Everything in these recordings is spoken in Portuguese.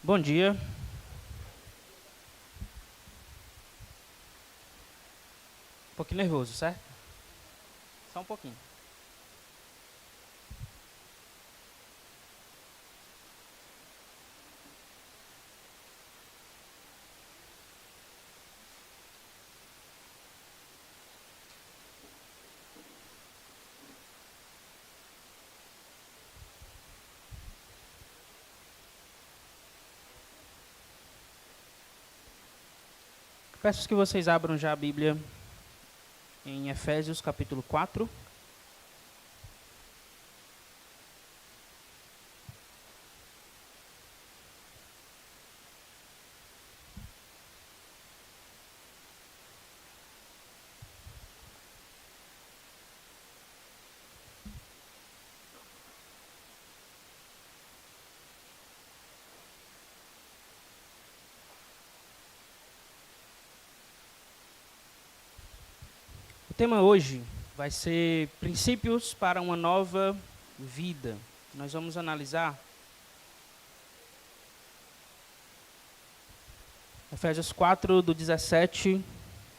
Bom dia. Um pouquinho nervoso, certo? Só um pouquinho. Peço que vocês abram já a Bíblia em Efésios capítulo 4. O tema hoje vai ser princípios para uma nova vida. Nós vamos analisar Efésios 4, do 17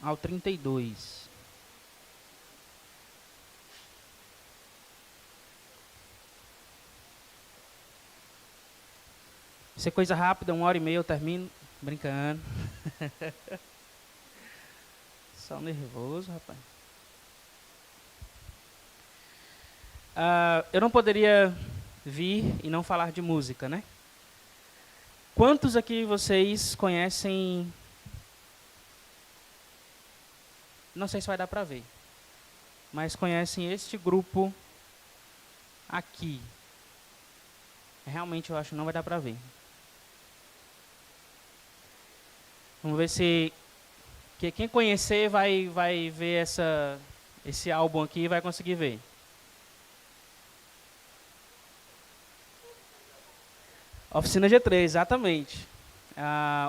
ao 32. Vai ser coisa rápida, 1h30 eu termino. Brincando. Só nervoso, rapaz. Eu não poderia vir e não falar de música, né? Quantos aqui vocês conhecem? Não sei se vai dar para ver, mas conhecem este grupo aqui. Realmente eu acho que não vai dar para ver. Vamos ver se quem conhecer vai ver esse álbum aqui e vai conseguir ver. Oficina G3, exatamente.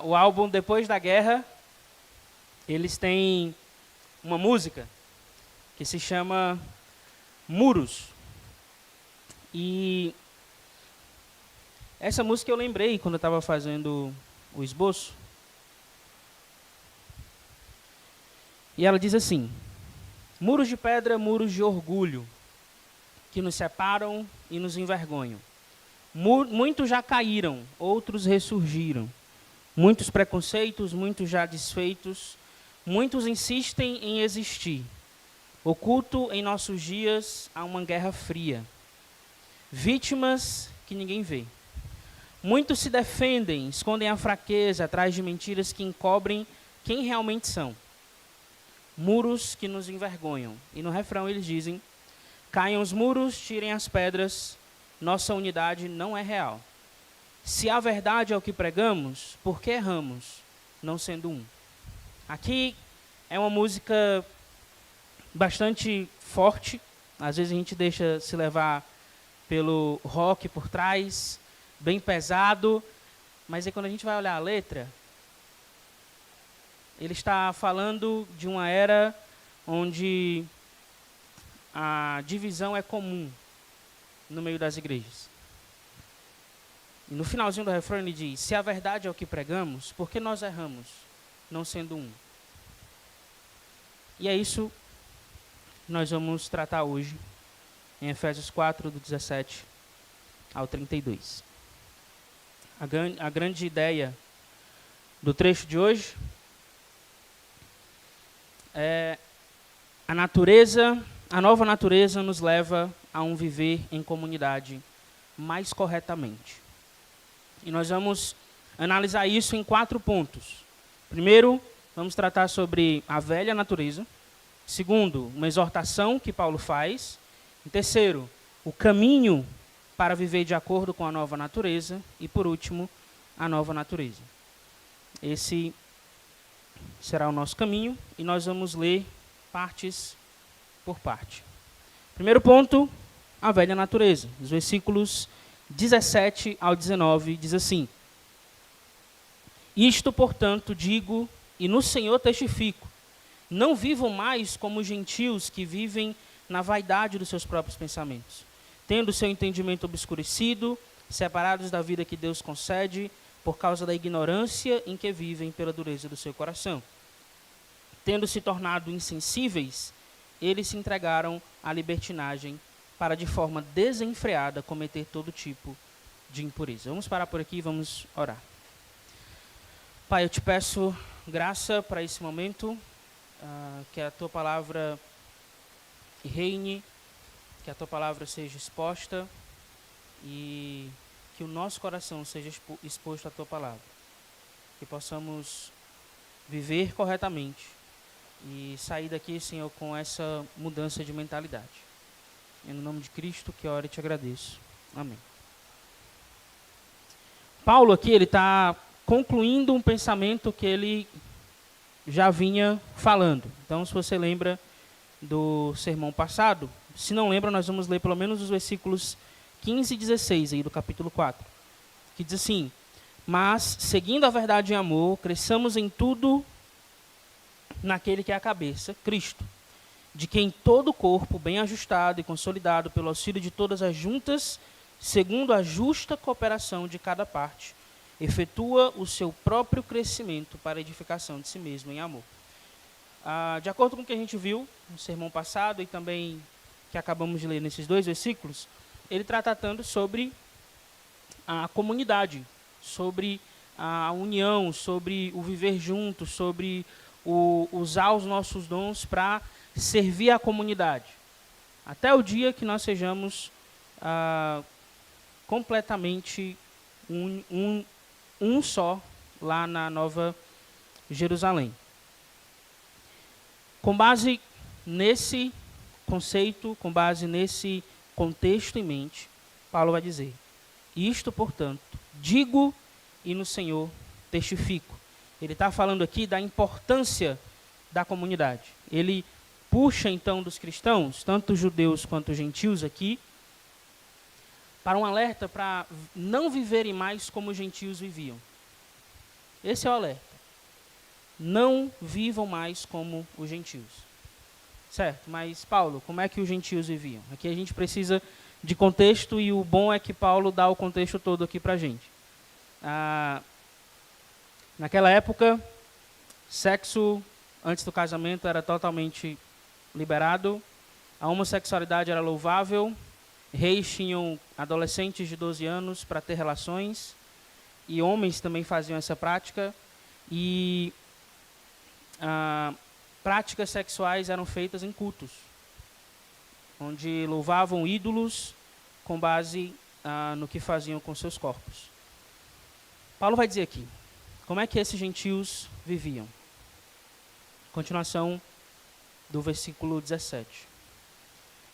O álbum Depois da Guerra, eles têm uma música que se chama Muros. E essa música eu lembrei quando eu estava fazendo o esboço. E ela diz assim: muros de pedra, muros de orgulho, que nos separam e nos envergonham. Muitos já caíram, outros ressurgiram. Muitos preconceitos, muitos já desfeitos. Muitos insistem em existir. Oculto em nossos dias há uma guerra fria. Vítimas que ninguém vê. Muitos se defendem, escondem a fraqueza atrás de mentiras que encobrem quem realmente são. Muros que nos envergonham. E no refrão eles dizem: caiam os muros, tirem as pedras, nossa unidade não é real. Se a verdade é o que pregamos, por que erramos, não sendo um? Aqui é uma música bastante forte. Às vezes a gente deixa se levar pelo rock por trás, bem pesado. Mas aí quando a gente vai olhar a letra, ele está falando de uma era onde a divisão é comum no meio das igrejas. E no finalzinho do refrão ele diz: se a verdade é o que pregamos, por que nós erramos, não sendo um? E é isso que nós vamos tratar hoje, em Efésios 4, do 17 ao 32. A grande ideia do trecho de hoje é a nova natureza nos leva a um viver em comunidade mais corretamente. E nós vamos analisar isso em 4 pontos. Primeiro, vamos tratar sobre a velha natureza. Segundo, uma exortação que Paulo faz. E terceiro, o caminho para viver de acordo com a nova natureza. E por último, a nova natureza. Esse será o nosso caminho e nós vamos ler partes por parte. Primeiro ponto, a velha natureza. Os versículos 17 ao 19 diz assim: isto, portanto, digo e no Senhor testifico, não vivam mais como os gentios que vivem na vaidade dos seus próprios pensamentos, tendo seu entendimento obscurecido, separados da vida que Deus concede, por causa da ignorância em que vivem pela dureza do seu coração. Tendo se tornado insensíveis, eles se entregaram à libertinagem para, de forma desenfreada, cometer todo tipo de impureza. Vamos parar por aqui e vamos orar. Pai, eu te peço graça para esse momento, que a tua palavra reine, que a tua palavra seja exposta e que o nosso coração seja exposto à tua palavra. Que possamos viver corretamente e sair daqui, Senhor, com essa mudança de mentalidade. É no nome de Cristo que eu oro e te agradeço. Amém. Paulo aqui, ele está concluindo um pensamento que ele já vinha falando. Então, se você lembra do sermão passado, se não lembra, nós vamos ler pelo menos os versículos 15 e 16 aí do capítulo 4, que diz assim: mas, seguindo a verdade em amor, cresçamos em tudo naquele que é a cabeça, Cristo, de quem todo o corpo, bem ajustado e consolidado pelo auxílio de todas as juntas, segundo a justa cooperação de cada parte, efetua o seu próprio crescimento para a edificação de si mesmo em amor. De acordo com o que a gente viu no sermão passado e também que acabamos de ler nesses dois versículos, ele está tratando sobre a comunidade, sobre a união, sobre o viver junto, sobre usar os nossos dons para servir a comunidade. Até o dia que nós sejamos completamente um só lá na Nova Jerusalém. Com base nesse conceito, com base nesse contexto em mente, Paulo vai dizer: isto, portanto, digo e no Senhor testifico. Ele está falando aqui da importância da comunidade. Ele puxa, então, dos cristãos, tanto judeus quanto gentios aqui, para um alerta para não viverem mais como os gentios viviam. Esse é o alerta. Não vivam mais como os gentios. Certo, mas Paulo, como é que os gentios viviam? Aqui a gente precisa de contexto e o bom é que Paulo dá o contexto todo aqui para a gente. Naquela época, sexo antes do casamento era totalmente liberado, a homossexualidade era louvável, reis tinham adolescentes de 12 anos para ter relações, e homens também faziam essa prática, e práticas sexuais eram feitas em cultos, onde louvavam ídolos com base no que faziam com seus corpos. Paulo vai dizer aqui, como é que esses gentios viviam? Continuação do versículo 17.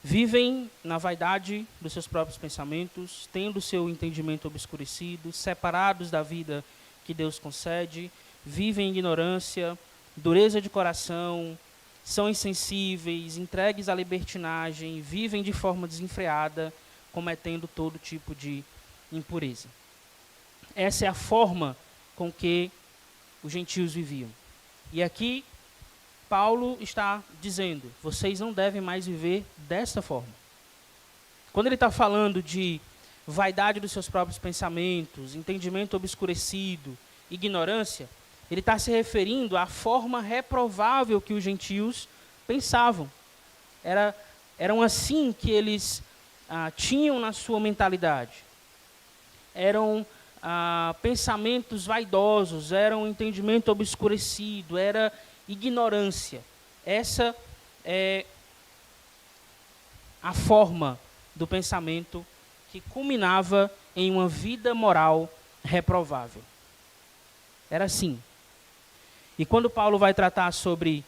Vivem na vaidade dos seus próprios pensamentos, tendo seu entendimento obscurecido, separados da vida que Deus concede, vivem em ignorância, dureza de coração, são insensíveis, entregues à libertinagem, vivem de forma desenfreada, cometendo todo tipo de impureza. Essa é a forma com que os gentios viviam. E aqui, Paulo está dizendo, vocês não devem mais viver dessa forma. Quando ele está falando de vaidade dos seus próprios pensamentos, entendimento obscurecido, ignorância, ele está se referindo à forma reprovável que os gentios pensavam. Eram assim que eles tinham na sua mentalidade. Eram pensamentos vaidosos, era um entendimento obscurecido, era ignorância. Essa é a forma do pensamento que culminava em uma vida moral reprovável. Era assim. E quando Paulo vai tratar sobre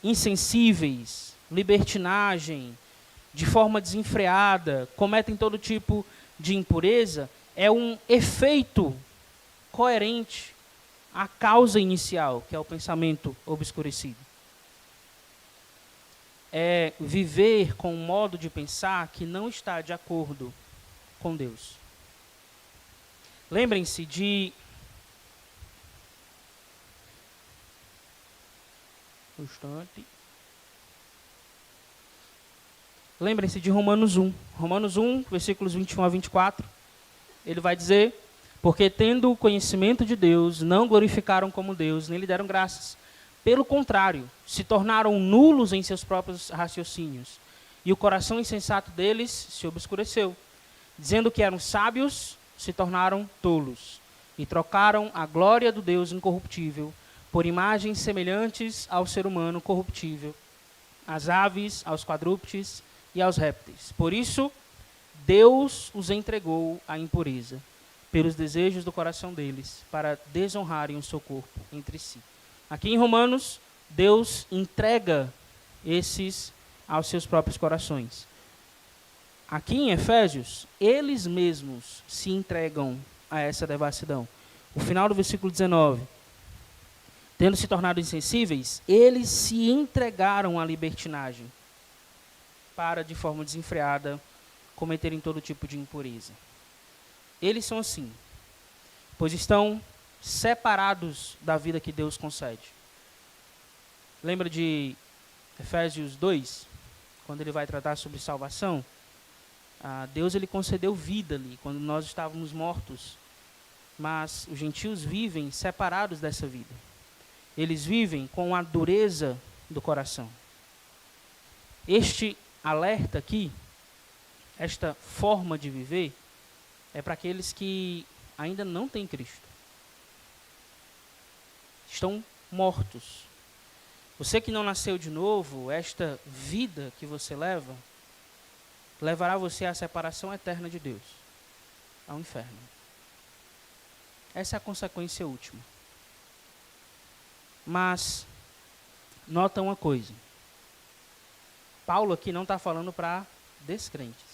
insensíveis, libertinagem, de forma desenfreada, cometem todo tipo de impureza, é um efeito coerente à causa inicial, que é o pensamento obscurecido. É viver com um modo de pensar que não está de acordo com Deus. Lembrem-se de Lembrem-se de Romanos 1. Romanos 1, versículos 21 a 24. Ele vai dizer: porque tendo o conhecimento de Deus, não glorificaram como Deus, nem lhe deram graças. Pelo contrário, se tornaram nulos em seus próprios raciocínios, e o coração insensato deles se obscureceu. Dizendo que eram sábios, se tornaram tolos, e trocaram a glória do Deus incorruptível por imagens semelhantes ao ser humano corruptível, às aves, aos quadrúpedes e aos répteis. Por isso, Deus os entregou à impureza, pelos desejos do coração deles, para desonrarem o seu corpo entre si. Aqui em Romanos, Deus entrega esses aos seus próprios corações. Aqui em Efésios, eles mesmos se entregam a essa devassidão. O final do versículo 19. Tendo se tornado insensíveis, eles se entregaram à libertinagem, para, de forma desenfreada, cometerem todo tipo de impureza. Eles são assim, pois estão separados da vida que Deus concede. Lembra de Efésios 2, quando ele vai tratar sobre salvação? Deus ele concedeu vida ali, quando nós estávamos mortos, mas os gentios vivem separados dessa vida. Eles vivem com a dureza do coração. Este alerta aqui, esta forma de viver, é para aqueles que ainda não têm Cristo. Estão mortos. Você que não nasceu de novo, esta vida que você leva, levará você à separação eterna de Deus, ao inferno. Essa é a consequência última. Mas, nota uma coisa. Paulo aqui não está falando para descrentes.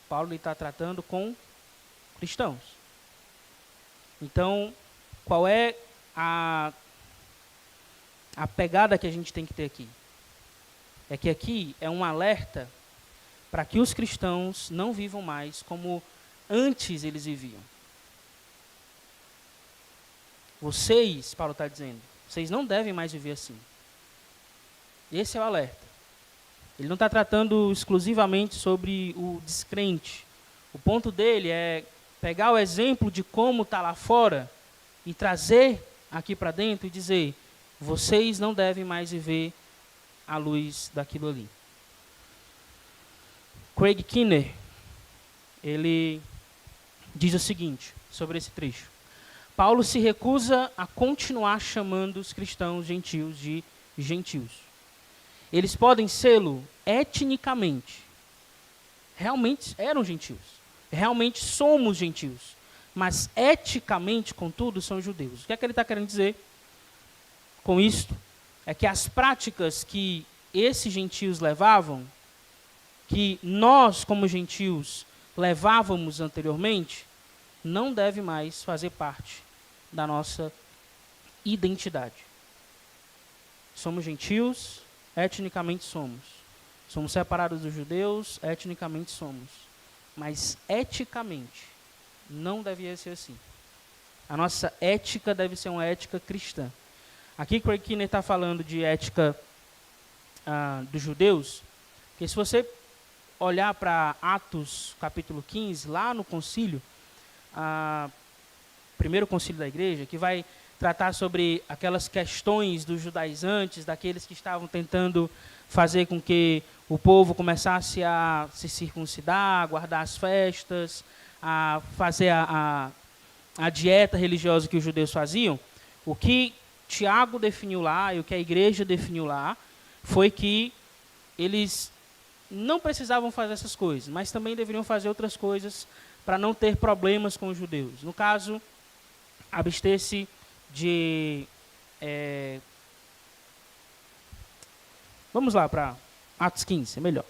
Paulo está tratando com cristãos. Então, qual é a pegada que a gente tem que ter aqui? É que aqui é um alerta para que os cristãos não vivam mais como antes eles viviam. Vocês, Paulo está dizendo, vocês não devem mais viver assim. Esse é o alerta. Ele não está tratando exclusivamente sobre o descrente. O ponto dele é pegar o exemplo de como está lá fora e trazer aqui para dentro e dizer, vocês não devem mais viver à luz daquilo ali. Craig Kinner, ele diz o seguinte sobre esse trecho. Paulo se recusa a continuar chamando os cristãos gentios de gentios. Eles podem sê-lo etnicamente. Realmente eram gentios. Realmente somos gentios. Mas eticamente, contudo, são judeus. O que é que ele está querendo dizer com isto? É que as práticas que esses gentios levavam, que nós, como gentios, levávamos anteriormente, não deve mais fazer parte da nossa identidade. Somos gentios, etnicamente somos. Somos separados dos judeus, etnicamente somos. Mas eticamente, não devia ser assim. A nossa ética deve ser uma ética cristã. Aqui Craig Kinner está falando de ética dos judeus, porque se você olhar para Atos capítulo 15, lá no concílio, primeiro concílio da igreja, que vai tratar sobre aquelas questões dos judaizantes, daqueles que estavam tentando fazer com que o povo começasse a se circuncidar, a guardar as festas, a fazer a dieta religiosa que os judeus faziam. O que Tiago definiu lá e o que a igreja definiu lá foi que eles não precisavam fazer essas coisas, mas também deveriam fazer outras coisas para não ter problemas com os judeus. No caso, abster-se de... Vamos lá para Atos 15, é melhor.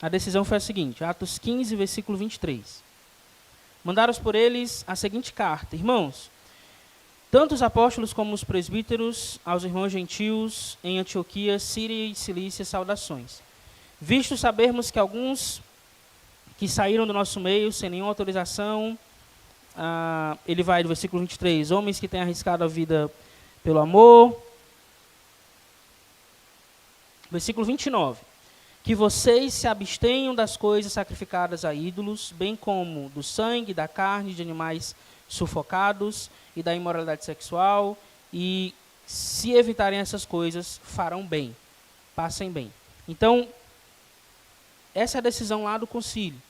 A decisão foi a seguinte, Atos 15, versículo 23. Mandaram por eles a seguinte carta: Irmãos, tanto os apóstolos como os presbíteros, aos irmãos gentios em Antioquia, Síria e Cilícia, saudações. Visto sabermos que alguns que saíram do nosso meio sem nenhuma autorização, ele vai do versículo 23, homens que têm arriscado a vida pelo amor. Versículo 29. que vocês se abstenham das coisas sacrificadas a ídolos, bem como do sangue, da carne, de animais sufocados e da imoralidade sexual, e se evitarem essas coisas, farão bem, passem bem. Então, essa é a decisão lá do concílio.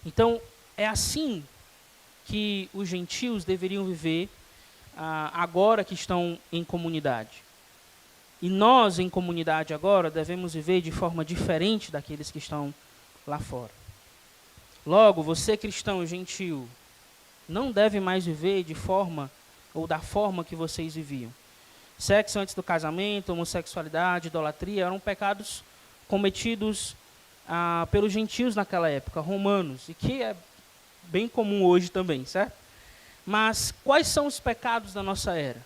Então, é assim que os gentios deveriam viver agora que estão em comunidade. E nós, em comunidade agora, devemos viver de forma diferente daqueles que estão lá fora. Logo, você cristão gentil, não deve mais viver de forma ou da forma que vocês viviam. Sexo antes do casamento, homossexualidade, idolatria, eram pecados cometidos pelos gentios naquela época, romanos, e que é bem comum hoje também, certo? Mas quais são os pecados da nossa era?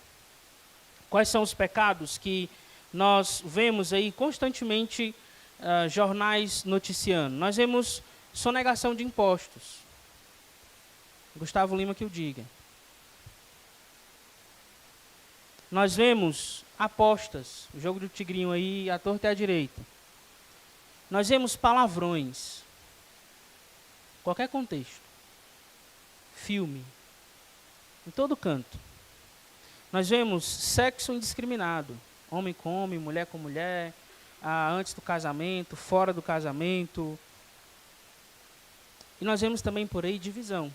Quais são os pecados que nós vemos aí constantemente jornais noticiando? Nós vemos sonegação de impostos. Gustavo Lima que o diga. Nós vemos apostas, o jogo do tigrinho aí, à torta e à direita. Nós vemos palavrões, qualquer contexto, filme, em todo canto. Nós vemos sexo indiscriminado, homem com homem, mulher com mulher, antes do casamento, fora do casamento. E nós vemos também por aí divisão.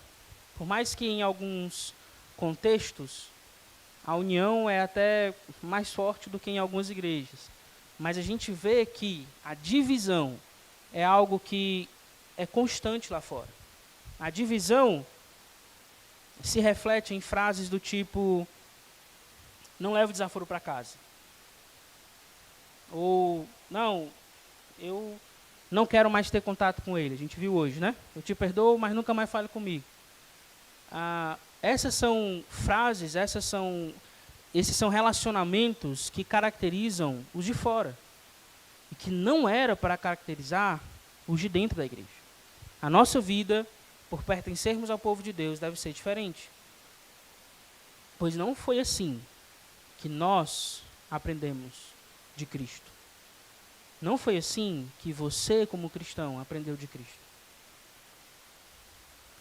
Por mais que em alguns contextos a união é até mais forte do que em algumas igrejas. Mas a gente vê que a divisão é algo que é constante lá fora. A divisão se reflete em frases do tipo: não leve o desaforo para casa. Ou, não, eu não quero mais ter contato com ele. A gente viu hoje, né? Eu te perdoo, mas nunca mais fale comigo. Essas são frases, esses são relacionamentos que caracterizam os de fora. E que não era para caracterizar os de dentro da igreja. A nossa vida, por pertencermos ao povo de Deus, deve ser diferente. Pois não foi assim que nós aprendemos de Cristo. Não foi assim que você, como cristão, aprendeu de Cristo.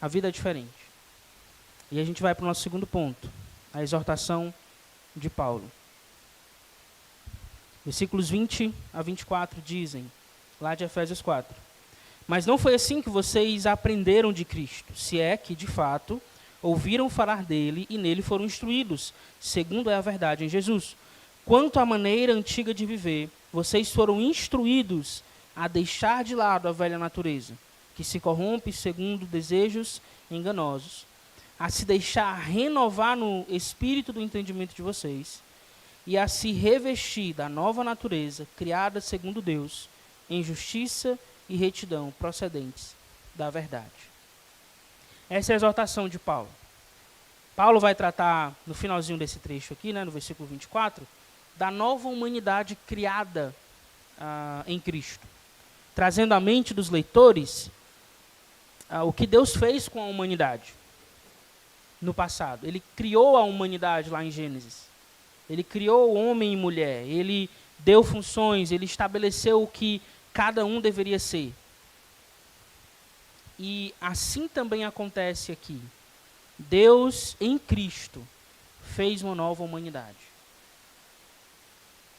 A vida é diferente. E a gente vai para o nosso segundo ponto, a exortação de Paulo. Versículos 20 a 24 dizem, lá de Efésios 4: mas não foi assim que vocês aprenderam de Cristo, se é que, de fato, ouviram falar dele e nele foram instruídos, segundo é a verdade em Jesus. Quanto à maneira antiga de viver, vocês foram instruídos a deixar de lado a velha natureza, que se corrompe segundo desejos enganosos, a se deixar renovar no espírito do entendimento de vocês e a se revestir da nova natureza, criada segundo Deus, em justiça e retidão procedentes da verdade. Essa é a exortação de Paulo. Paulo vai tratar, no finalzinho desse trecho aqui, né, no versículo 24, da nova humanidade criada em Cristo, trazendo à mente dos leitores o que Deus fez com a humanidade no passado. Ele criou a humanidade lá em Gênesis. Ele criou homem e mulher. Ele deu funções, ele estabeleceu o que cada um deveria ser. E assim também acontece aqui. Deus, em Cristo, fez uma nova humanidade.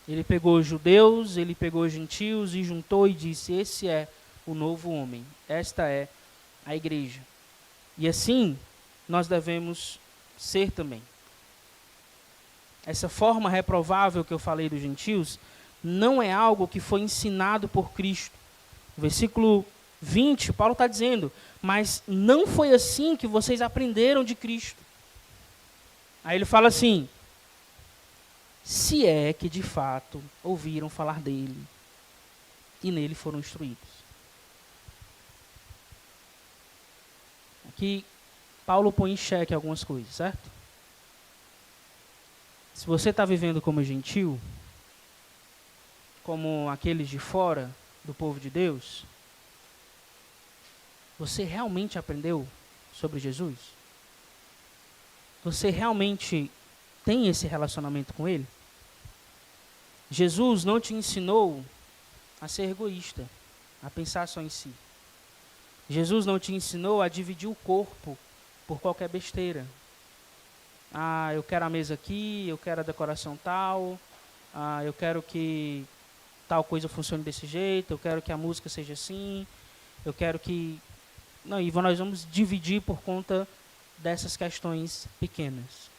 Ele pegou os judeus, ele pegou os gentios e juntou e disse: esse é o novo homem. Esta é a igreja. E assim nós devemos ser também. Essa forma reprovável que eu falei dos gentios não é algo que foi ensinado por Cristo. No versículo 20, Paulo está dizendo: mas não foi assim que vocês aprenderam de Cristo. Aí ele fala assim: se é que de fato ouviram falar dele e nele foram instruídos. Aqui Paulo põe em xeque algumas coisas, certo? Se você está vivendo como gentil, como aqueles de fora do povo de Deus, você realmente aprendeu sobre Jesus? Você realmente tem esse relacionamento com Ele? Jesus não te ensinou a ser egoísta, a pensar só em si. Jesus não te ensinou a dividir o corpo por qualquer besteira. Ah, eu quero a mesa aqui, eu quero a decoração tal, eu quero que tal coisa funcione desse jeito, eu quero que a música seja assim, eu quero que... Não, e nós vamos dividir por conta dessas questões pequenas.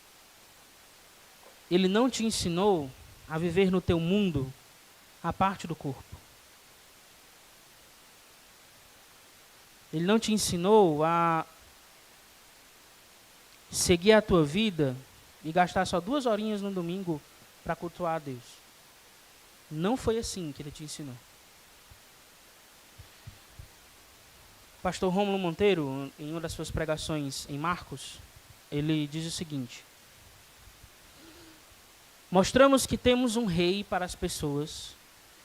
Ele não te ensinou a viver no teu mundo a parte do corpo. Ele não te ensinou a seguir a tua vida e gastar só 2 horinhas no domingo para cultuar a Deus. Não foi assim que ele te ensinou. Pastor Rômulo Monteiro, em uma das suas pregações em Marcos, ele diz o seguinte: mostramos que temos um rei para as pessoas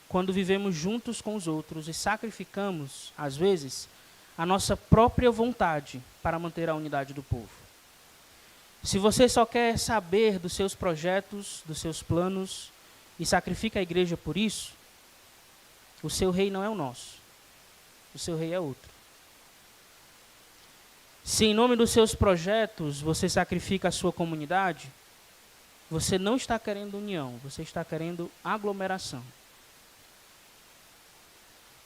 quando vivemos juntos com os outros e sacrificamos, às vezes, a nossa própria vontade para manter a unidade do povo. Se você só quer saber dos seus projetos, dos seus planos e sacrifica a igreja por isso, o seu rei não é o nosso. O seu rei é outro. Se em nome dos seus projetos você sacrifica a sua comunidade, você não está querendo união, você está querendo aglomeração.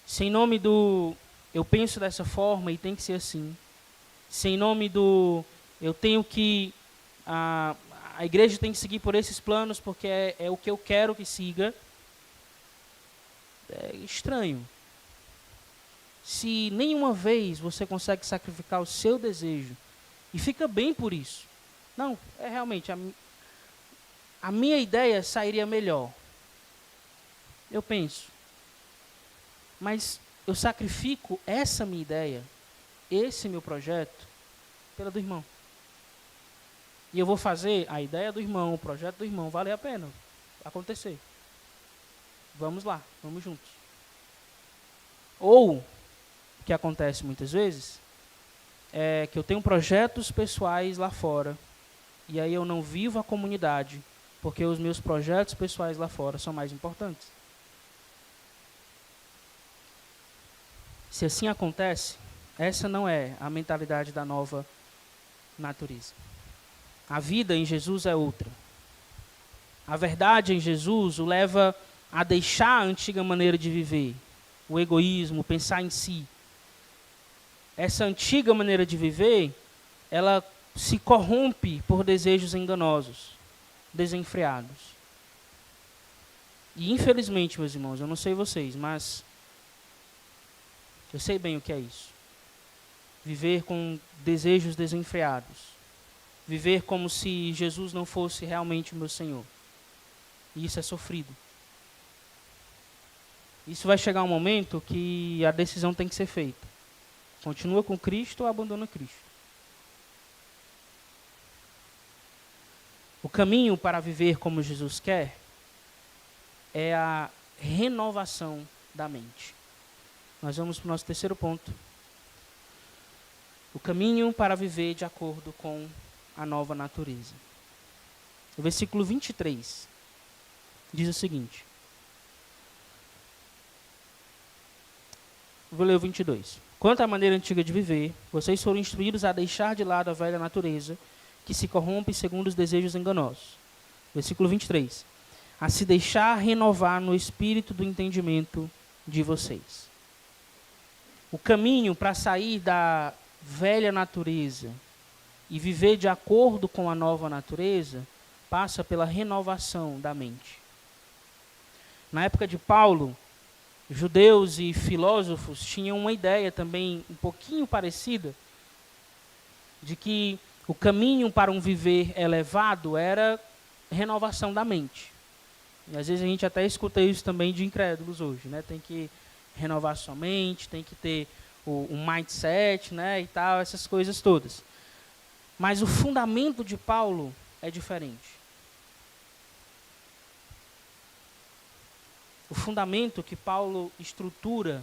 Se em nome do eu penso dessa forma e tem que ser assim, se em nome do eu tenho que a igreja tem que seguir por esses planos porque é o que eu quero que siga, é estranho. Se nenhuma vez você consegue sacrificar o seu desejo e fica bem por isso, não, é realmente a minha ideia sairia melhor. Eu penso, mas eu sacrifico essa minha ideia, esse meu projeto, pela do irmão. E eu vou fazer a ideia do irmão, o projeto do irmão, vale a pena acontecer. Vamos lá, vamos juntos. Ou, o que acontece muitas vezes, é que eu tenho projetos pessoais lá fora, e aí eu não vivo a comunidade, porque os meus projetos pessoais lá fora são mais importantes. Se assim acontece, essa não é a mentalidade da nova natureza. A vida em Jesus é outra. A verdade em Jesus o leva a deixar a antiga maneira de viver, o egoísmo, pensar em si. Essa antiga maneira de viver, ela se corrompe por desejos enganosos, desenfreados. E infelizmente, meus irmãos, eu não sei vocês, mas eu sei bem o que é isso. Viver com desejos desenfreados. Viver como se Jesus não fosse realmente o meu Senhor. E isso é sofrido. Isso vai chegar um momento que a decisão tem que ser feita. Continua com Cristo ou abandona Cristo. O caminho para viver como Jesus quer é a renovação da mente. Nós vamos para o nosso terceiro ponto. O caminho para viver de acordo com a nova natureza. O versículo 23 diz o seguinte. Vou ler o 22. Quanto à maneira antiga de viver, vocês foram instruídos a deixar de lado a velha natureza, que se corrompe segundo os desejos enganosos. Versículo 23. A se deixar renovar no espírito do entendimento de vocês. O caminho para sair da velha natureza e viver de acordo com a nova natureza passa pela renovação da mente. Na época de Paulo, judeus e filósofos tinham uma ideia também um pouquinho parecida de que o caminho para um viver elevado era renovação da mente. E às vezes a gente até escuta isso também de incrédulos hoje, né? Tem que renovar sua mente, tem que ter um mindset, né? E tal, essas coisas todas. Mas o fundamento de Paulo é diferente. O fundamento que Paulo estrutura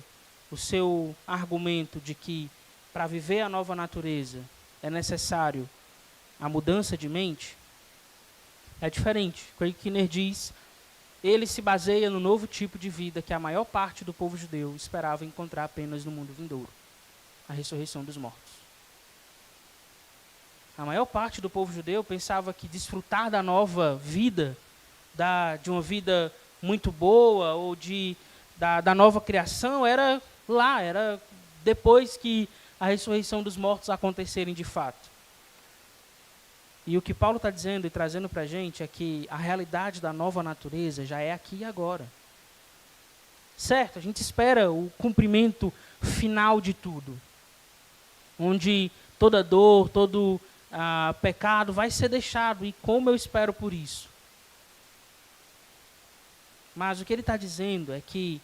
o seu argumento de que para viver a nova natureza é necessário a mudança de mente é diferente. Craig Kinner diz, ele se baseia no novo tipo de vida que a maior parte do povo judeu esperava encontrar apenas no mundo vindouro, a ressurreição dos mortos. A maior parte do povo judeu pensava que desfrutar da nova vida, de uma vida muito boa, ou da nova criação, era lá, era depois que a ressurreição dos mortos acontecerem de fato. E o que Paulo está dizendo e trazendo para a gente é que a realidade da nova natureza já é aqui e agora. Certo, a gente espera o cumprimento final de tudo, onde toda dor, todo pecado vai ser deixado, e como eu espero por isso. Mas o que ele está dizendo é que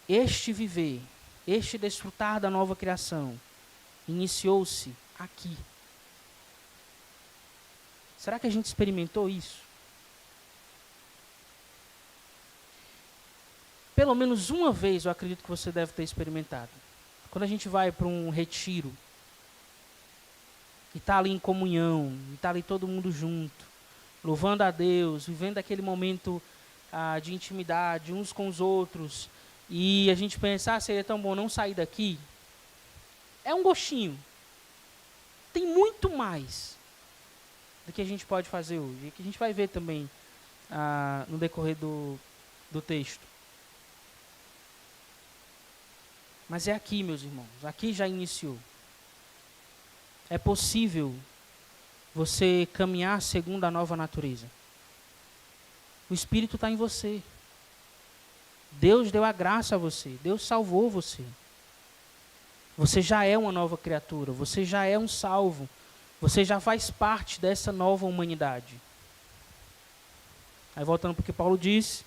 este viver, este desfrutar da nova criação, iniciou-se aqui. Será que a gente experimentou isso? Pelo menos uma vez eu acredito que você deve ter experimentado. Quando a gente vai para um retiro, e está ali em comunhão, e está ali todo mundo junto, louvando a Deus, vivendo aquele momento de intimidade uns com os outros, e a gente pensa, seria tão bom não sair daqui. É um gostinho. Tem muito mais do que a gente pode fazer hoje, e que a gente vai ver também no decorrer do texto. Mas é aqui, meus irmãos, aqui já iniciou. É possível você caminhar segundo a nova natureza. O Espírito está em você. Deus deu a graça a você, Deus salvou você. Você já é uma nova criatura, você já é um salvo. Você já faz parte dessa nova humanidade. Aí voltando para o que Paulo disse,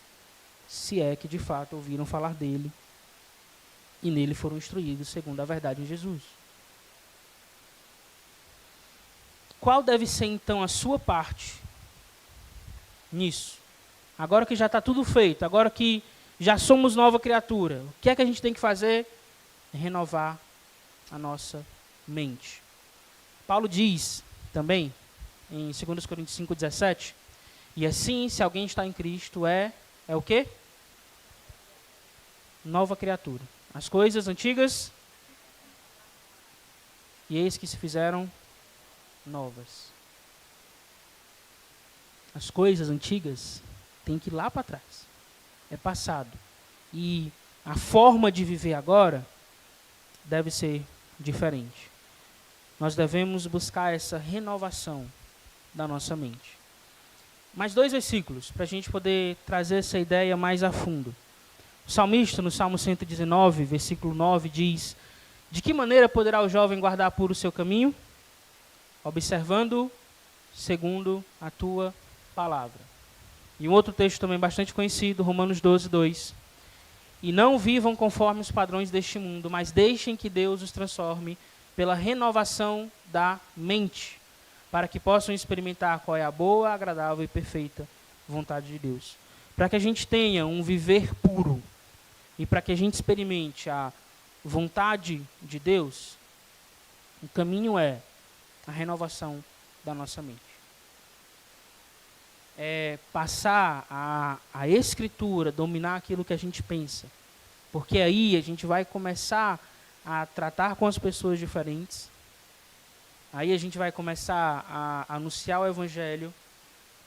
se é que de fato ouviram falar dele e nele foram instruídos segundo a verdade em Jesus. Qual deve ser então a sua parte nisso? Agora que já está tudo feito, agora que já somos nova criatura, o que é que a gente tem que fazer? Renovar a nossa mente. Paulo diz também, em 2 Coríntios 5,17, e assim, se alguém está em Cristo, é o quê? Nova criatura. As coisas antigas, e eis que se fizeram novas. As coisas antigas têm que ir lá para trás. É passado. E a forma de viver agora deve ser diferente. Nós devemos buscar essa renovação da nossa mente. Mais 2 versículos, para a gente poder trazer essa ideia mais a fundo. O salmista, no Salmo 119, versículo 9, diz: de que maneira poderá o jovem guardar puro o seu caminho? Observando segundo a tua palavra. E um outro texto também bastante conhecido, Romanos 12, 2. E não vivam conforme os padrões deste mundo, mas deixem que Deus os transforme pela renovação da mente, para que possam experimentar qual é a boa, agradável e perfeita vontade de Deus. Para que a gente tenha um viver puro e para que a gente experimente a vontade de Deus, o caminho é a renovação da nossa mente. É passar a Escritura, dominar aquilo que a gente pensa. Porque aí a gente vai começar a tratar com as pessoas diferentes. Aí a gente vai começar a anunciar o Evangelho.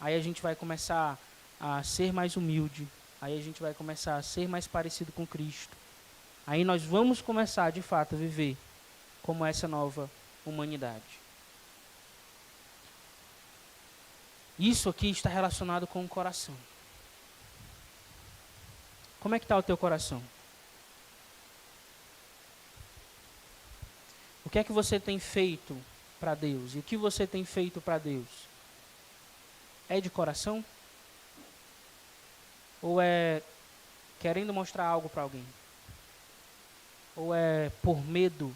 Aí a gente vai começar a ser mais humilde. Aí a gente vai começar a ser mais parecido com Cristo. Aí nós vamos começar, de fato, a viver como essa nova humanidade. Isso aqui está relacionado com o coração. Como é que está o teu coração? O que é que você tem feito para Deus? E o que você tem feito para Deus? É de coração? Ou é querendo mostrar algo para alguém? Ou é por medo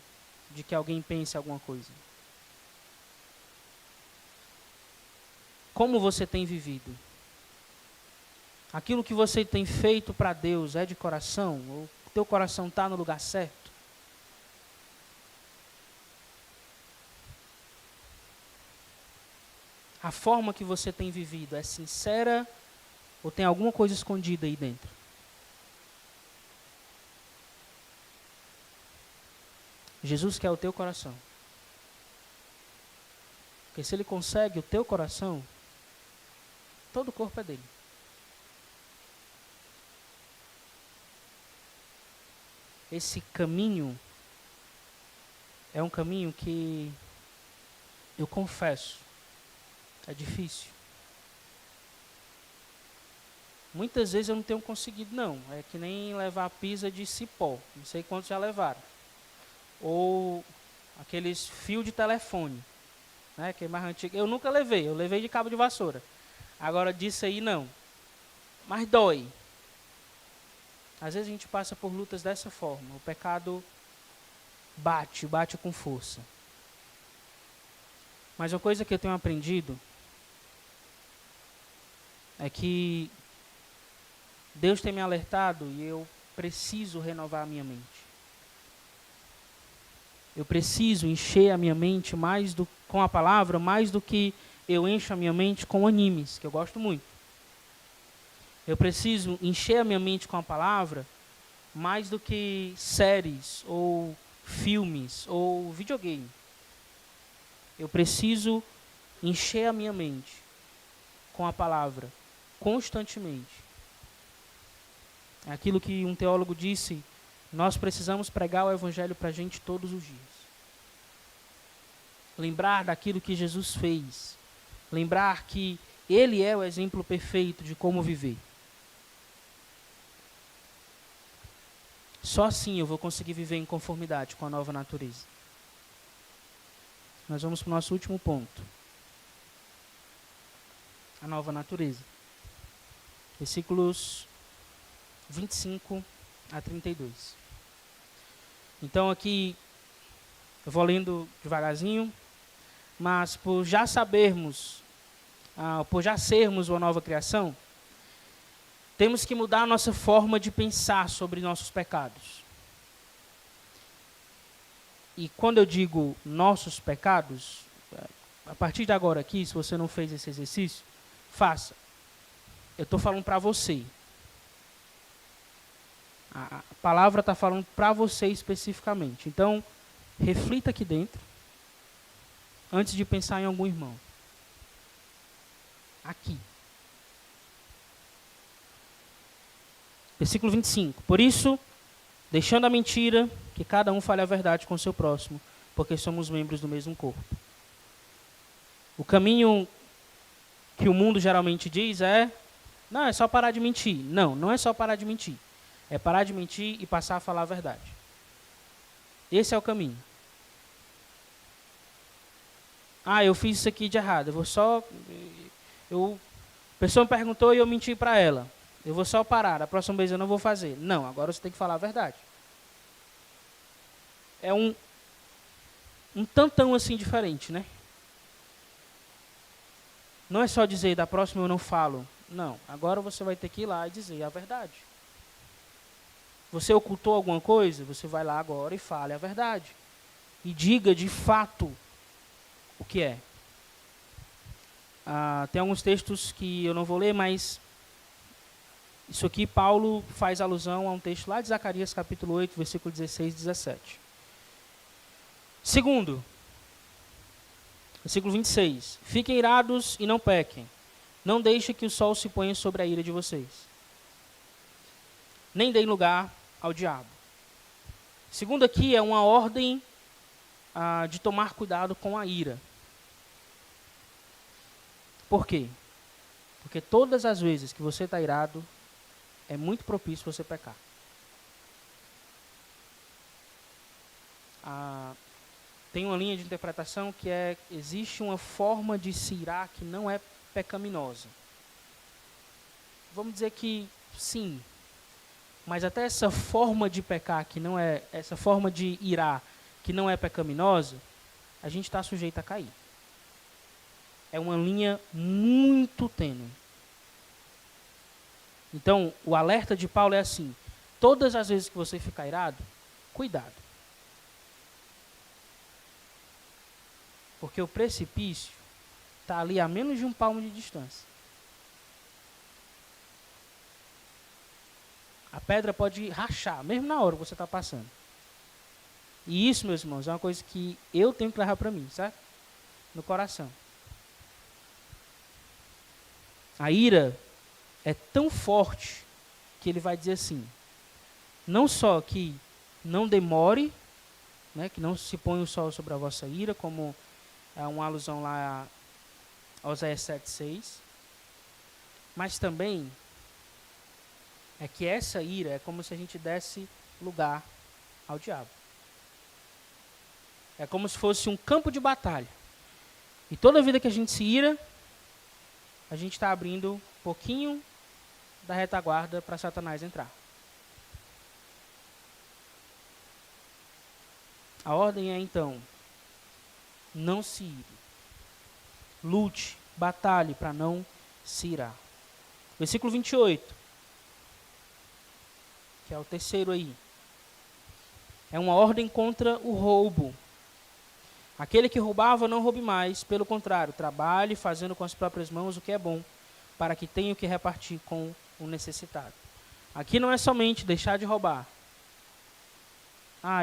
de que alguém pense alguma coisa? Como você tem vivido? Aquilo que você tem feito para Deus é de coração? Ou o teu coração está no lugar certo? A forma que você tem vivido é sincera Ou tem alguma coisa escondida aí dentro? Jesus quer o teu coração. Porque se ele consegue o teu coração, todo o corpo é dele. Esse caminho é um caminho que, eu confesso, é difícil. Muitas vezes eu não tenho conseguido, não. É que nem levar pizza de cipó. Não sei quantos já levaram. Ou aqueles fios de telefone, né, que é mais antigo. Eu nunca levei, eu levei de cabo de vassoura. Agora disso aí não. Mas dói. Às vezes a gente passa por lutas dessa forma. O pecado bate com força. Mas uma coisa que eu tenho aprendido é que Deus tem me alertado e eu preciso renovar a minha mente. Eu preciso encher a minha mente com a palavra, mais do que eu encho a minha mente com animes, que eu gosto muito. Eu preciso encher a minha mente com a palavra, mais do que séries, ou filmes, ou videogame. Eu preciso encher a minha mente com a palavra, constantemente. É aquilo que um teólogo disse: nós precisamos pregar o evangelho para a gente todos os dias. Lembrar daquilo que Jesus fez. Lembrar que Ele é o exemplo perfeito de como viver. Só assim eu vou conseguir viver em conformidade com a nova natureza. Nós vamos para o nosso último ponto. A nova natureza. Versículos 25 a 32. Então aqui, eu vou lendo devagarzinho, mas por já sabermos, por já sermos uma nova criação, temos que mudar a nossa forma de pensar sobre nossos pecados. E quando eu digo nossos pecados, a partir de agora aqui, se você não fez esse exercício, faça. Eu estou falando para você. A palavra está falando para você especificamente. Então, reflita aqui dentro, antes de pensar em algum irmão. Aqui. Versículo 25. Por isso, deixando a mentira, que cada um fale a verdade com o seu próximo, porque somos membros do mesmo corpo. O caminho que o mundo geralmente diz não, é só parar de mentir. Não, não é só parar de mentir. É parar de mentir e passar a falar a verdade. Esse é o caminho. Eu fiz isso aqui de errado. A pessoa me perguntou e eu menti para ela. Eu vou só parar, a próxima vez eu não vou fazer. Não, agora você tem que falar a verdade. É um tantão assim diferente, né? Não é só dizer, da próxima eu não falo. Não, agora você vai ter que ir lá e dizer a verdade. Você ocultou alguma coisa? Você vai lá agora e fale a verdade. E diga de fato o que é. Tem alguns textos que eu não vou ler, mas isso aqui Paulo faz alusão a um texto lá de Zacarias capítulo 8, versículo 16 e 17. Segundo, versículo 26. Fiquem irados e não pequem. Não deixe que o sol se ponha sobre a ira de vocês. Nem deem lugar ao diabo. Segundo aqui é uma ordem de tomar cuidado com a ira. Por quê? Porque todas as vezes que você está irado, é muito propício você pecar. Tem uma linha de interpretação que existe uma forma de se irar que não é pecaminosa. Vamos dizer que sim, mas até essa forma de pecar essa forma de irar que não é pecaminosa, a gente está sujeito a cair. É uma linha muito tênue. Então, o alerta de Paulo é assim: todas as vezes que você ficar irado, cuidado. Porque o precipício está ali a menos de um palmo de distância. A pedra pode rachar, mesmo na hora que você está passando. E isso, meus irmãos, é uma coisa que eu tenho que levar para mim, certo? No coração. A ira é tão forte que ele vai dizer assim, não só que não demore, né, que não se ponha o sol sobre a vossa ira, como é uma alusão lá a Oséias 7,6, mas também é que essa ira é como se a gente desse lugar ao diabo. É como se fosse um campo de batalha. E toda vida que a gente se ira, a gente está abrindo um pouquinho da retaguarda para Satanás entrar. A ordem é, então, não se ire. Lute, batalhe para não se irar. Versículo 28, que é o terceiro aí. É uma ordem contra o roubo. Aquele que roubava, não roube mais. Pelo contrário, trabalhe fazendo com as próprias mãos o que é bom, para que tenha o que repartir com o necessitado. Aqui não é somente deixar de roubar.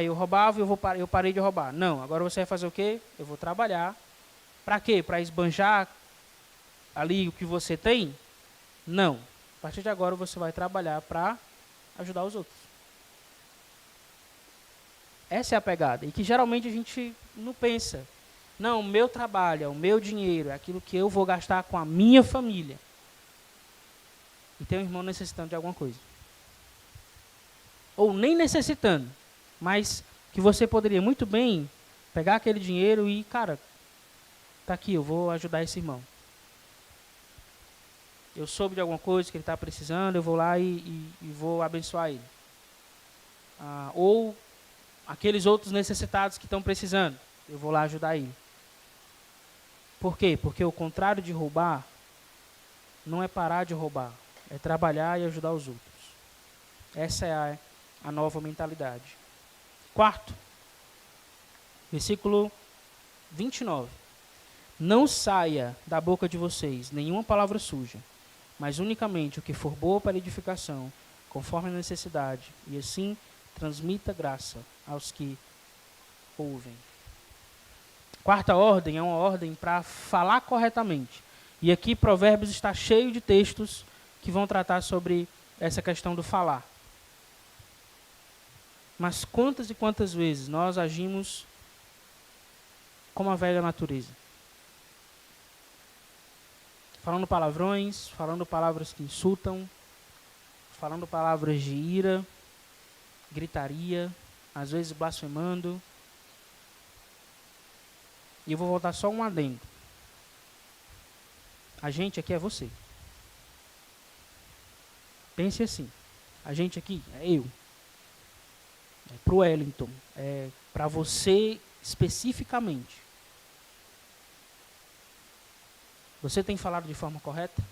Eu roubava e eu parei de roubar. Não, agora você vai fazer o quê? Eu vou trabalhar. Para quê? Para esbanjar ali o que você tem? Não. A partir de agora você vai trabalhar para ajudar os outros. Essa é a pegada. E que geralmente a gente não pensa. Não, o meu trabalho, o meu dinheiro, é aquilo que eu vou gastar com a minha família. E tem um irmão necessitando de alguma coisa. Ou nem necessitando, mas que você poderia muito bem pegar aquele dinheiro e, cara, tá aqui, eu vou ajudar esse irmão. Eu soube de alguma coisa que ele está precisando, eu vou lá e vou abençoar ele. Ou aqueles outros necessitados que estão precisando, eu vou lá ajudar ele. Por quê? Porque o contrário de roubar não é parar de roubar, é trabalhar e ajudar os outros. Essa é a nova mentalidade. Quarto, versículo 29. Não saia da boca de vocês nenhuma palavra suja, mas unicamente o que for boa para edificação, conforme a necessidade, e assim transmita graça aos que ouvem. Quarta ordem é uma ordem para falar corretamente. E aqui Provérbios está cheio de textos que vão tratar sobre essa questão do falar. Mas quantas e quantas vezes nós agimos como a velha natureza? Falando palavrões, falando palavras que insultam, falando palavras de ira, gritaria, às vezes blasfemando. E eu vou voltar só um adendo. A gente aqui é você. Pense assim. A gente aqui é eu. É pro Wellington. É para você especificamente. Você tem falado de forma correta?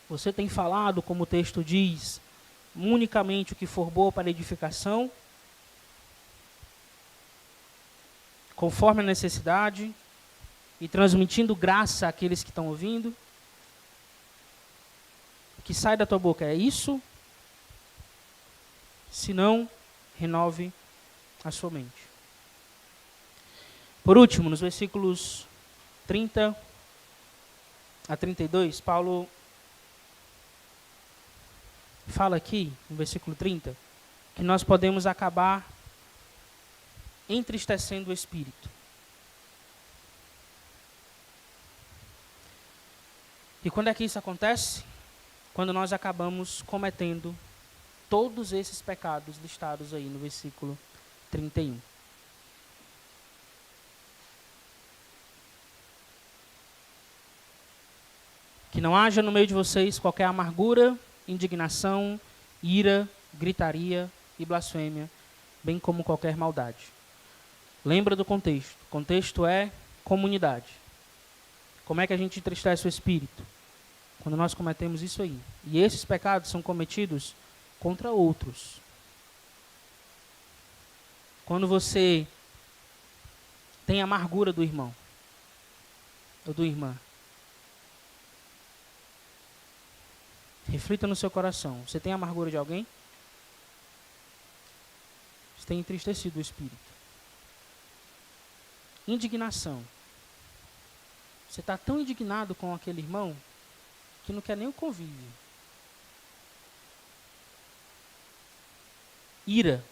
Você tem falado, como o texto diz, unicamente o que for boa para edificação, conforme a necessidade, e transmitindo graça àqueles que estão ouvindo? O que sai da tua boca é isso? Se não, renove a sua mente. Por último, nos versículos 30 a 32, Paulo fala aqui, no versículo 30, que nós podemos acabar entristecendo o espírito. E quando é que isso acontece? Quando nós acabamos cometendo todos esses pecados listados aí no versículo 31. Que não haja no meio de vocês qualquer amargura, indignação, ira, gritaria e blasfêmia, bem como qualquer maldade. Lembra do contexto. O contexto é comunidade. Como é que a gente entristece o espírito? Quando nós cometemos isso aí. E esses pecados são cometidos contra outros. Quando você tem amargura do irmão ou do irmã, Reflita no seu coração. Você tem amargura de alguém? Você tem entristecido o espírito? Indignação. Você está tão indignado com aquele irmão que não quer nem o convívio. Ira.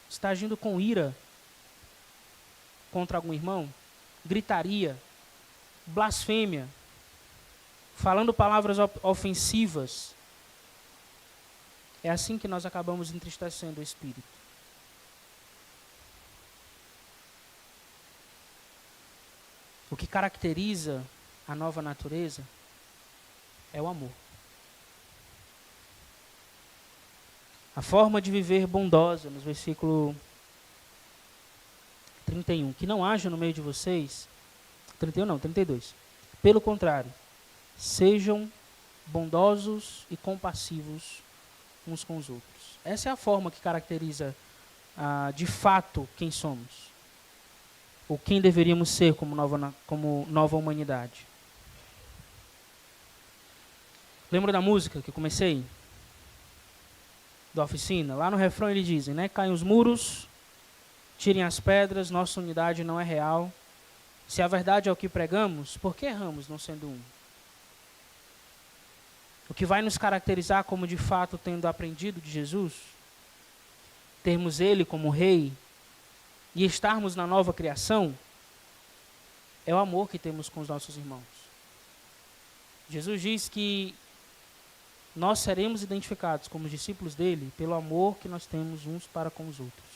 Está agindo com ira contra algum irmão? Gritaria, blasfêmia, falando palavras ofensivas. É assim que nós acabamos entristecendo o espírito. O que caracteriza a nova natureza é o amor. A forma de viver bondosa, no versículo 31. Que não haja no meio de vocês, 31 não, 32. Pelo contrário, sejam bondosos e compassivos uns com os outros. Essa é a forma que caracteriza, de fato, quem somos. Ou quem deveríamos ser como nova humanidade. Lembra da música que eu comecei? Da oficina? Lá no refrão eles dizem, né? Caem os muros, tirem as pedras, nossa unidade não é real. Se a verdade é o que pregamos, por que erramos não sendo um? O que vai nos caracterizar como de fato tendo aprendido de Jesus, termos Ele como Rei e estarmos na nova criação, é o amor que temos com os nossos irmãos. Jesus diz que nós seremos identificados como discípulos dele pelo amor que nós temos uns para com os outros.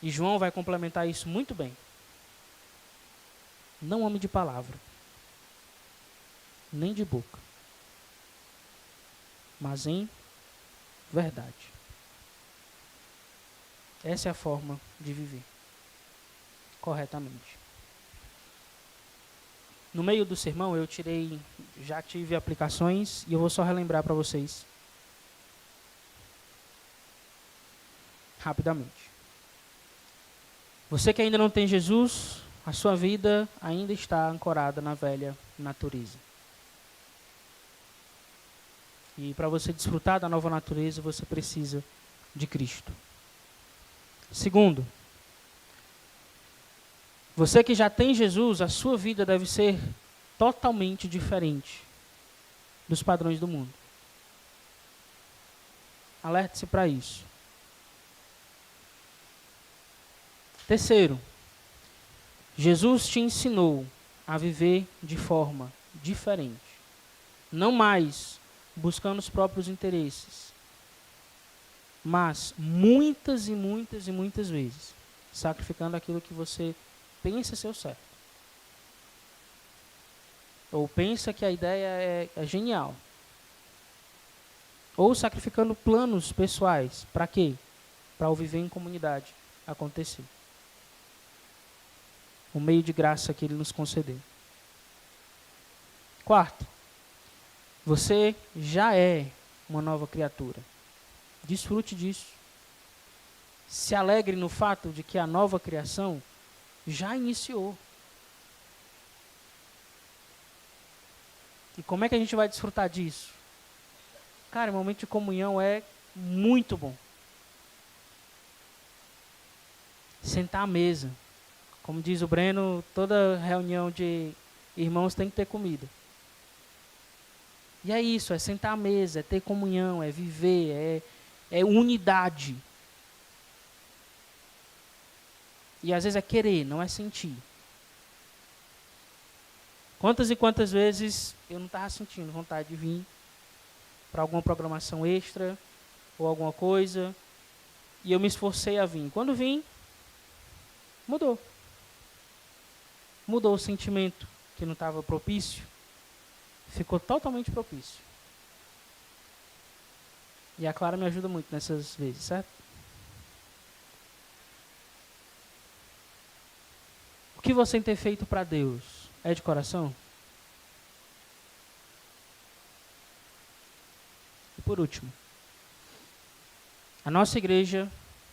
E João vai complementar isso muito bem. Não ame de palavra, nem de boca, mas em verdade. Essa é a forma de viver corretamente. No meio do sermão já tive aplicações e eu vou só relembrar para vocês rapidamente. Você que ainda não tem Jesus, a sua vida ainda está ancorada na velha natureza. E para você desfrutar da nova natureza, você precisa de Cristo. Segundo, você que já tem Jesus, a sua vida deve ser totalmente diferente dos padrões do mundo. Alerte-se para isso. Terceiro, Jesus te ensinou a viver de forma diferente. Não mais buscando os próprios interesses, mas muitas e muitas e muitas vezes sacrificando aquilo que você pensa ser o certo. Ou pensa que a ideia é genial. Ou sacrificando planos pessoais. Para quê? Para o viver em comunidade acontecer. O meio de graça que ele nos concedeu. Quarto, você já é uma nova criatura. Desfrute disso. Se alegre no fato de que a nova criação já iniciou. E como é que a gente vai desfrutar disso? Cara, o momento de comunhão é muito bom. Sentar à mesa. Como diz o Breno, toda reunião de irmãos tem que ter comida. E é isso, é sentar à mesa, é ter comunhão, é viver, é unidade. E às vezes é querer, não é sentir. Quantas e quantas vezes eu não estava sentindo vontade de vir para alguma programação extra ou alguma coisa, e eu me esforcei a vir. Quando vim, mudou. Mudou o sentimento que não estava propício, ficou totalmente propício. E a Clara me ajuda muito nessas vezes, certo? O que você tem feito para Deus é de coração? E por último, a nossa igreja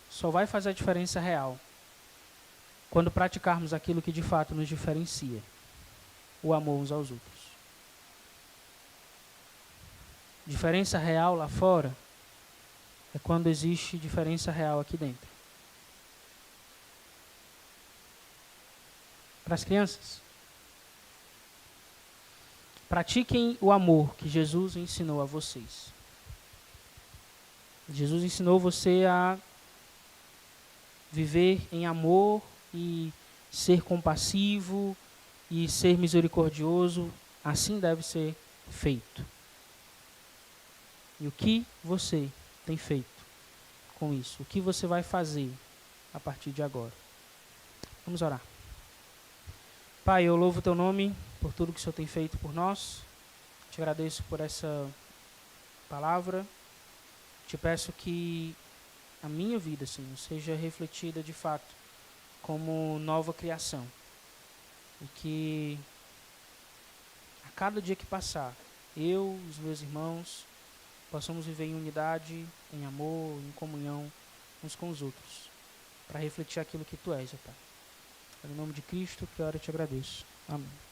só vai fazer a diferença real quando praticarmos aquilo que de fato nos diferencia, o amor uns aos outros. diferença real lá fora é quando existe diferença real aqui dentro. Para as crianças, pratiquem o amor que Jesus ensinou a vocês. Jesus ensinou você a viver em amor e ser compassivo e ser misericordioso. Assim deve ser feito. E o que você tem feito com isso? O que você vai fazer a partir de agora? Vamos orar. Pai, eu louvo o teu nome por tudo que o Senhor tem feito por nós. Te agradeço por essa palavra. Te peço que a minha vida, Senhor, seja refletida de fato como nova criação. E que a cada dia que passar, eu e os meus irmãos possamos viver em unidade, em amor, em comunhão uns com os outros, para refletir aquilo que Tu és, ó Pai. É no nome de Cristo que eu oro e te agradeço. Amém.